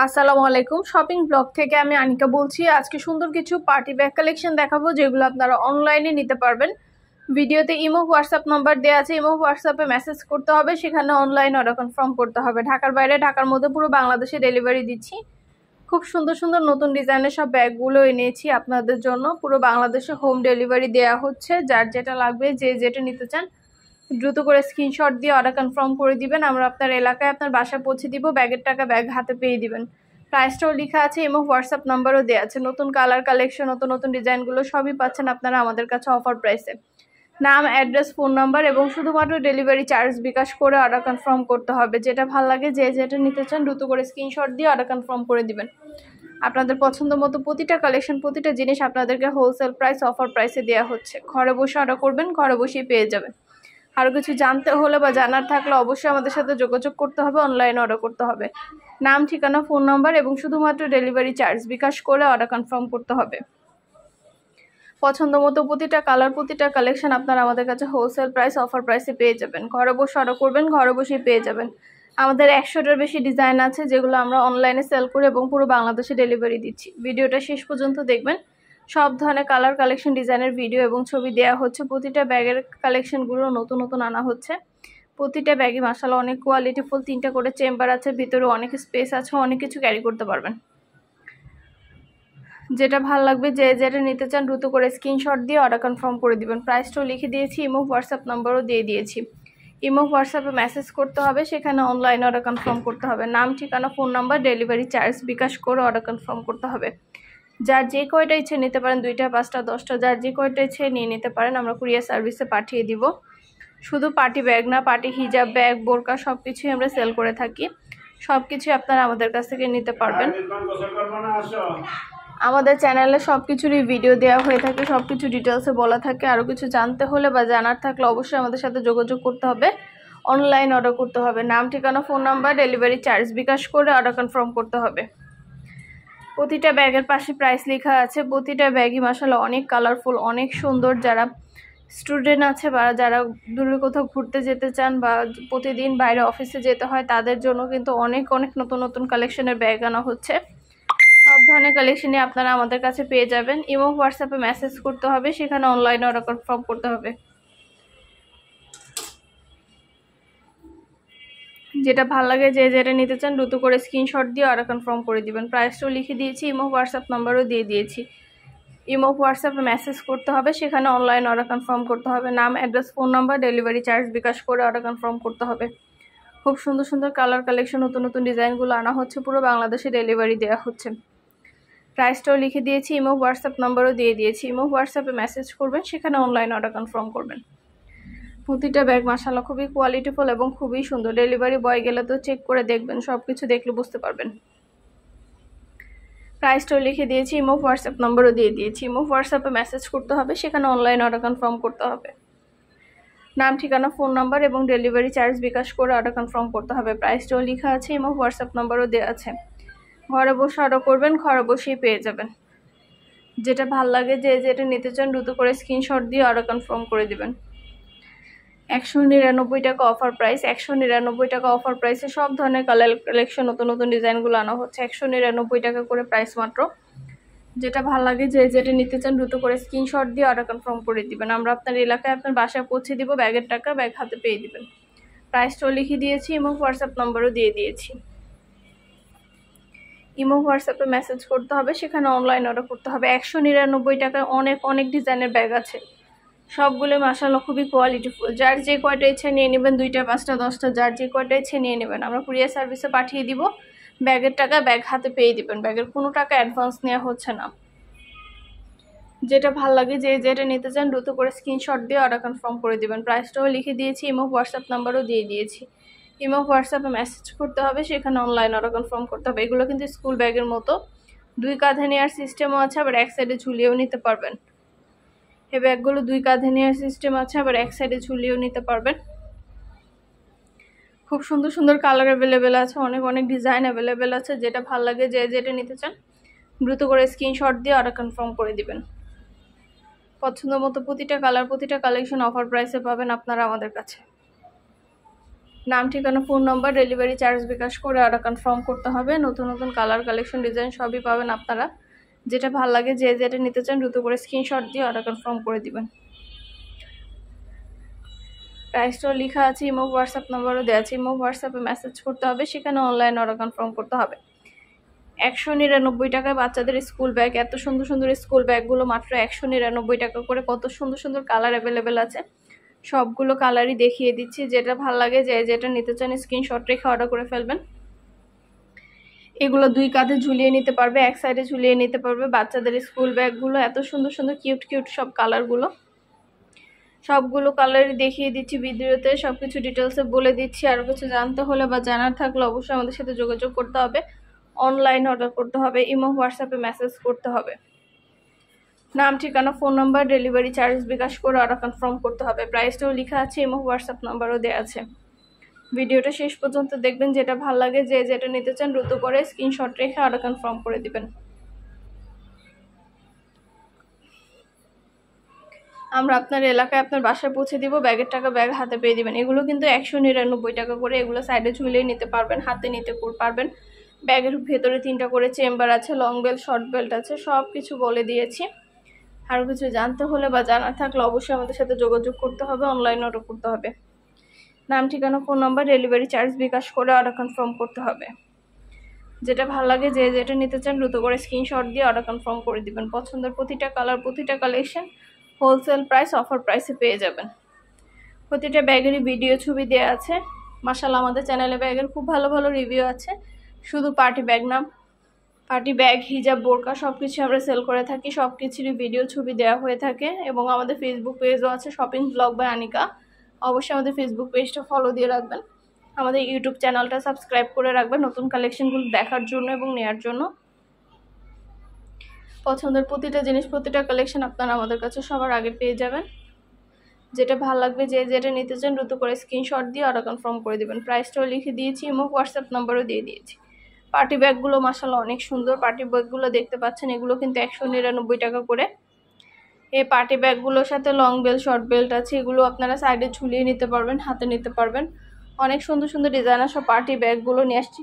আসসালামু আলাইকুম। Shopping blog থেকে আমি আনিকা বলছি। আজকে সুন্দর কিছু পার্টি ব্যাগ কালেকশন দেখাবো, যেগুলো আপনারা অনলাইনে নিতে পারবেন। ভিডিওতে ইমো হোয়াটসঅ্যাপ নাম্বার দেওয়া আছে, ইমো হোয়াটসঅ্যাপে মেসেজ করতে হবে, সেখানে অনলাইন অর্ডার কনফার্ম করতে হবে। ঢাকার বাইরে, ঢাকার মধ্যে পুরো বাংলাদেশে ডেলিভারি দিচ্ছি। খুব সুন্দর সুন্দর নতুন ডিজাইনের সব ব্যাগগুলো এনেছি আপনাদের জন্য। পুরো বাংলাদেশে হোম ডেলিভারি দেওয়া হচ্ছে। যার যেটা লাগবে, যে যেটা নিতে চান, দ্রুত করে স্ক্রিনশট দিয়ে অর্ডার কনফার্ম করে দিবেন। আমরা আপনার এলাকায় আপনার বাসায় পৌঁছে দিব। ব্যাগের টাকা ব্যাগ হাতে পেয়ে দিবেন। প্রাইসটাও লেখা আছে এবং হোয়াটসঅ্যাপ নাম্বারও দেওয়া আছে। নতুন কালার কালেকশন, নতুন নতুন ডিজাইনগুলো সবই পাচ্ছেন আপনারা আমাদের কাছে অফার প্রাইসে। নাম, অ্যাড্রেস, ফোন নাম্বার এবং শুধুমাত্র ডেলিভারি চার্জ বিকাশ করে অর্ডার কনফার্ম করতে হবে। যেটা ভালো লাগে, যে যেটা নিতে চান, দ্রুত করে স্ক্রিনশট দিয়ে অর্ডার কনফার্ম করে দিবেন। আপনাদের পছন্দ মতো প্রতিটা কালেকশন, প্রতিটা জিনিস আপনাদেরকে হোলসেল প্রাইস, অফার প্রাইসে দেওয়া হচ্ছে। ঘরে বসে অর্ডার করবেন, ঘরে বসেই পেয়ে যাবেন। আরও কিছু জানতে হলে বা জানার থাকলে অবশ্যই আমাদের সাথে যোগাযোগ করতে হবে, অনলাইনে অর্ডার করতে হবে। নাম, ঠিকানা, ফোন নাম্বার এবং শুধুমাত্র ডেলিভারি চার্জ বিকাশ করে অর্ডার কনফার্ম করতে হবে। পছন্দ মতো প্রতিটা কালার, প্রতিটা কালেকশন আপনারা আমাদের কাছে হোলসেল প্রাইস, অফার প্রাইসে পেয়ে যাবেন। ঘরে বসে অর্ডার করবেন, ঘরে বসেই পেয়ে যাবেন। আমাদের 100টার বেশি ডিজাইন আছে, যেগুলো আমরা অনলাইনে সেল করি এবং পুরো বাংলাদেশে ডেলিভারি দিচ্ছি। ভিডিওটা শেষ পর্যন্ত দেখবেন। সব ধরনের কালার, কালেকশন, ডিজাইনের ভিডিও এবং ছবি দেওয়া হচ্ছে। প্রতিটা ব্যাগের কালেকশনগুলো নতুন নতুন আনা হচ্ছে। প্রতিটা ব্যাগই মাশাআল্লাহ অনেক কোয়ালিটিফুল। 3টা করে চেম্বার আছে, ভিতরে অনেক স্পেস আছে, অনেক কিছু ক্যারি করতে পারবেন। যেটা ভালো লাগবে, যে যেটা নিতে চান, দ্রুত করে স্ক্রিনশট দিয়ে অর্ডার কনফার্ম করে দিবেন। প্রাইসটাও লিখে দিয়েছি, ইমো হোয়াটসঅ্যাপ নাম্বারও দিয়ে দিয়েছি। ইমো হোয়াটসঅ্যাপে মেসেজ করতে হবে, সেখানে অনলাইন অর্ডার কনফার্ম করতে হবে। নাম, ঠিকানা, phone number, delivery charge bKash করে অর্ডার কনফার্ম করতে হবে। যার যে কয়টা ইচ্ছে নিতে পারেন, 2টা, 5টা, 10টা, যার যে কয়টা ইচ্ছে নিয়ে নিতে পারেন। আমরা কুরিয়ার সার্ভিসে পাঠিয়ে দিব। শুধু পার্টি ব্যাগ না, পার্টি হিজাব, ব্যাগ, বোরকা সব কিছুই আমরা সেল করে থাকি। সব কিছুই আপনারা আমাদের কাছ থেকে নিতে পারবেন। আমাদের চ্যানেলে সব কিছুরই ভিডিও দেওয়া হয়ে থাকে, সব কিছু ডিটেলসে বলা থাকে। আরও কিছু জানতে হলে বা জানার থাকলে অবশ্যই আমাদের সাথে যোগাযোগ করতে হবে, অনলাইন অর্ডার করতে হবে। নাম, ঠিকানা, phone number, delivery charge bKash করে অর্ডার কনফার্ম করতে হবে। প্রতিটা ব্যাগের পাশে প্রাইস লেখা আছে। প্রতিটা ব্যাগই মাশাআল্লাহ অনেক কালারফুল, অনেক সুন্দর। যারা স্টুডেন্ট আছে বা যারা দূরে কোথাও ঘুরতে যেতে চান বা প্রতিদিন বাইরে অফিসে যেতে হয়, তাদের জন্য কিন্তু অনেক অনেক নতুন নতুন কালেকশনের ব্যাগ আনা হচ্ছে। সব ধরনের কালেকশনই আপনারা আমাদের কাছে পেয়ে যাবেন। ইমো হোয়াটসঅ্যাপে মেসেজ করতে হবে, সেখানে অনলাইনে অর্ডার কনফার্ম করতে হবে। যেটা ভালো লাগে, যে যেটা নিতে চান, দ্রুত করে স্ক্রিনশট দিয়ে অর্ডার কনফার্ম করে দিবেন। প্রাইসটাও লিখে দিয়েছি, ইমো হোয়াটসঅ্যাপ নাম্বারও দিয়ে দিয়েছি। ইমো হোয়াটসঅ্যাপে মেসেজ করতে হবে, সেখানে অনলাইন অর্ডার কনফার্ম করতে হবে। নাম, address, phone number, delivery charge bKash করে অর্ডার কনফার্ম করতে হবে। খুব সুন্দর সুন্দর কালার কালেকশন, নতুন নতুন ডিজাইনগুলো আনা হচ্ছে। পুরো বাংলাদেশে ডেলিভারি দেওয়া হচ্ছে। প্রাইসটাও লিখে দিয়েছি, ইমো হোয়াটসঅ্যাপ নাম্বারও দিয়ে দিয়েছি। ইমো হোয়াটসঅ্যাপে মেসেজ করবেন, সেখানে অনলাইন অর্ডার কনফার্ম করবেন। প্রতিটা ব্যাগ মাশাআল্লাহ খুবই কোয়ালিটিফুল এবং খুবই সুন্দর। ডেলিভারি বয় গেলে তো চেক করে দেখবেন, সব কিছু দেখলে বুঝতে পারবেন। প্রাইসটাও লিখে দিয়েছি, ইমো হোয়াটসঅ্যাপ নাম্বারও দিয়ে দিয়েছি। ইমো হোয়াটসঅ্যাপে মেসেজ করতে হবে, সেখানে অনলাইন অর্ডার কনফার্ম করতে হবে। নাম, ঠিকানা, ফোন নাম্বার এবং ডেলিভারি চার্জ বিকাশ করে অর্ডার কনফার্ম করতে হবে। প্রাইসটাও লেখা আছে, ইমো হোয়াটসঅ্যাপ নাম্বারও দেওয়া আছে। ঘরে বসে অর্ডার করবেন, ঘরে বসেই পেয়ে যাবেন। যেটা ভালো লাগে, যে যেটা নিতে চান, দ্রুত করে স্ক্রিনশট দিয়ে অর্ডার কনফার্ম করে দিবেন। 199 টাকা অফার প্রাইস। 199 টাকা অফার প্রাইসে সব ধরনের কালার কালেকশন, নতুন নতুন ডিজাইনগুলো আনা হচ্ছে। 199 টাকা করে প্রাইস মাত্র। যেটা ভালো লাগে, যে যেটা নিতে চান, দ্রুত করে স্ক্রিনশট দিয়ে অর্ডার কনফার্ম করে দিবেন। আমরা আপনার এলাকায় আপনার বাসায় পৌঁছে দিব। ব্যাগের টাকা ব্যাগ হাতে পেয়ে দিবেন। প্রাইসটাও লিখে দিয়েছি এবং হোয়াটসঅ্যাপ নাম্বারও দিয়ে দিয়েছি। ইমো হোয়াটসঅ্যাপে মেসেজ করতে হবে, সেখানে অনলাইন অর্ডার করতে হবে। 199 টাকায় অনেক অনেক ডিজাইনের ব্যাগ আছে। সবগুলো মাশাআল্লাহ খুবই কোয়ালিটিফুল। যার যে কয়টা ইচ্ছে নিয়ে নেবেন, 2টা, 5টা, 10টা, যার যে কয়টা ইচ্ছে নিয়ে নেবেন। আমরা কুরিয়ার সার্ভিসে পাঠিয়ে দিব। ব্যাগের টাকা ব্যাগ হাতে পেয়ে দিবেন। ব্যাগের কোনো টাকা অ্যাডভান্স নেওয়া হচ্ছে না। যেটা ভালো লাগে, যে যেটা নিতে চান, দ্রুত করে স্ক্রিনশট দিয়ে অর্ডার কনফার্ম করে দিবেন। প্রাইসটাও লিখে দিয়েছি, ইমো হোয়াটসঅ্যাপ নাম্বারও দিয়ে দিয়েছি। ইমো হোয়াটসঅ্যাপে মেসেজ করতে হবে, সেখানে অনলাইন অর্ডার কনফার্ম করতে হবে। এগুলো কিন্তু স্কুল ব্যাগের মতো 2 কাঁধে নেওয়ার সিস্টেমও আছে, আবার এক সাইডে ঝুলিয়েও নিতে পারবেন। এই ব্যাগগুলো 2 কাঁধে নেওয়ার সিস্টেম আছে, আবার এক সাইডে ঝুলিয়েও নিতে পারবেন। খুব সুন্দর সুন্দর কালার অ্যাভেলেবেল আছে, অনেক অনেক ডিজাইন অ্যাভেলেবেল আছে। যেটা ভালো লাগে, যে যেটা নিতে চান, দ্রুত করে স্ক্রিনশট দিয়ে অর্ডার কনফার্ম করে দিবেন। পছন্দ মতো প্রতিটা কালার, প্রতিটা কালেকশন অফার প্রাইসে পাবেন আপনারা আমাদের কাছে। নাম, ঠিকানা, phone number, delivery charge bKash করে অর্ডার কনফার্ম করতে হবে। নতুন নতুন কালার, কালেকশন, ডিজাইন সবই পাবেন আপনারা। যেটা ভালো লাগে, যে যেটা নিতে চান দ্রুত করে স্ক্রিনশট দিয়ে অর্ডার কনফার্ম করে দিবেন। প্রাইসটাও লেখা আছে, ইমো হোয়াটসঅ্যাপ নাম্বারও দেওয়া আছে। ইমো হোয়াটসঅ্যাপে মেসেজ করতে হবে, সেখানে অনলাইন অর্ডার কনফার্ম করতে হবে। 199 টাকায় বাচ্চাদের স্কুল ব্যাগ, এত সুন্দর সুন্দর স্কুল ব্যাগগুলো মাত্র 199 টাকা করে। কত সুন্দর সুন্দর কালার অ্যাভেলেবেল আছে, সবগুলো কালারই দেখিয়ে দিচ্ছি। যেটা ভালো লাগে, যে যেটা নিতে চান স্ক্রিনশট রেখে অর্ডার করে ফেলবেন। এগুলো 2 কাঁধে ঝুলিয়ে নিতে পারবে, এক সাইডে ঝুলিয়ে নিতে পারবে। বাচ্চাদের স্কুল ব্যাগগুলো এত সুন্দর সুন্দর কিউট কিউট সব কালারগুলো, সবগুলো কালারই দেখিয়ে দিচ্ছি ভিডিওতে। সব কিছু ডিটেলসে বলে দিচ্ছি। আরও কিছু জানতে হলে বা জানার থাকলে অবশ্যই আমাদের সাথে যোগাযোগ করতে হবে। অনলাইন অর্ডার করতে হবে, ইমো হোয়াটসঅ্যাপে মেসেজ করতে হবে। নাম, ঠিকানা, phone number, delivery charge bKash করে অর্ডার কনফার্ম করতে হবে। প্রাইসটাও লেখা আছে, ইমো হোয়াটসঅ্যাপ নাম্বারও দেওয়া আছে। ভিডিওটা শেষ পর্যন্ত দেখবেন। যেটা ভালো লাগে, যে যেটা নিতে চান দ্রুত করে স্ক্রিনশট রেখে অর্ডার কনফার্ম করে দিবেন। আমরা আপনার এলাকায় আপনার বাসায় পৌঁছে দিব। ব্যাগের টাকা ব্যাগ হাতে পেয়ে দিবেন। এগুলো কিন্তু 199 টাকা করে। এগুলো সাইডে ঝুলিয়ে নিতে পারবেন, হাতে নিতে পারবেন। ব্যাগের ভেতরে 3টা করে চেম্বার আছে, লং বেল্ট, শর্ট বেল্ট আছে, সব কিছু বলে দিয়েছি। আরও কিছু জানতে হলে বা জানার থাকলে অবশ্যই আমাদের সাথে যোগাযোগ করতে হবে, অনলাইন অর্ডার করতে হবে। নাম, ঠিকানা, phone number, delivery charge bKash করে অর্ডার কনফার্ম করতে হবে। যেটা ভালো লাগে, যে যেটা নিতে চান দ্রুত করে স্ক্রিনশট দিয়ে অর্ডার কনফার্ম করে দিবেন। পছন্দের প্রতিটা কালার, প্রতিটা কালেকশন হোলসেল প্রাইস, অফার প্রাইসে পেয়ে যাবেন। প্রতিটা ব্যাগেরই ভিডিও ছবি দেওয়া আছে। মাশাআল্লাহ, আমাদের চ্যানেলে ব্যাগের খুব ভালো ভালো রিভিউ আছে। শুধু পার্টি ব্যাগ না, পার্টি ব্যাগ, হিজাব, বোরকা সব কিছু আমরা সেল করে থাকি। সব কিছুরই ভিডিও ছবি দেওয়া হয়ে থাকে। এবং আমাদের ফেসবুক পেজও আছে, শপিং ব্লগ বাই আনিকা। অবশ্যই আমাদের ফেসবুক পেজটা ফলো দিয়ে রাখবেন। আমাদের ইউটিউব চ্যানেলটা সাবস্ক্রাইব করে রাখবেন নতুন কালেকশনগুলো দেখার জন্য এবং নেওয়ার জন্য। পছন্দের প্রতিটা জিনিস, প্রতিটা কালেকশন আপনারা আমাদের কাছে সবার আগে পেয়ে যাবেন। যেটা ভালো লাগবে, যে যেটা নিতে চান দ্রুত করে স্ক্রিনশট দিয়ে অর্ডার কনফার্ম করে দেবেন। প্রাইসটাও লিখে দিয়েছি, ইমো হোয়াটসঅ্যাপ নাম্বারও দিয়ে দিয়েছি। পার্টি ব্যাগগুলো মাশাআল্লাহ অনেক সুন্দর। পার্টি ব্যাগগুলো দেখতে পাচ্ছেন, এগুলো কিন্তু 199 টাকা করে। এই পার্টি ব্যাগগুলোর সাথে লং বেল্ট, শর্ট বেল্ট আছে। এগুলো আপনারা সাইডে ঝুলিয়ে নিতে পারবেন, হাতে নিতে পারবেন। অনেক সুন্দর সুন্দর ডিজাইনার সব পার্টি ব্যাগগুলো নিয়ে আসছি।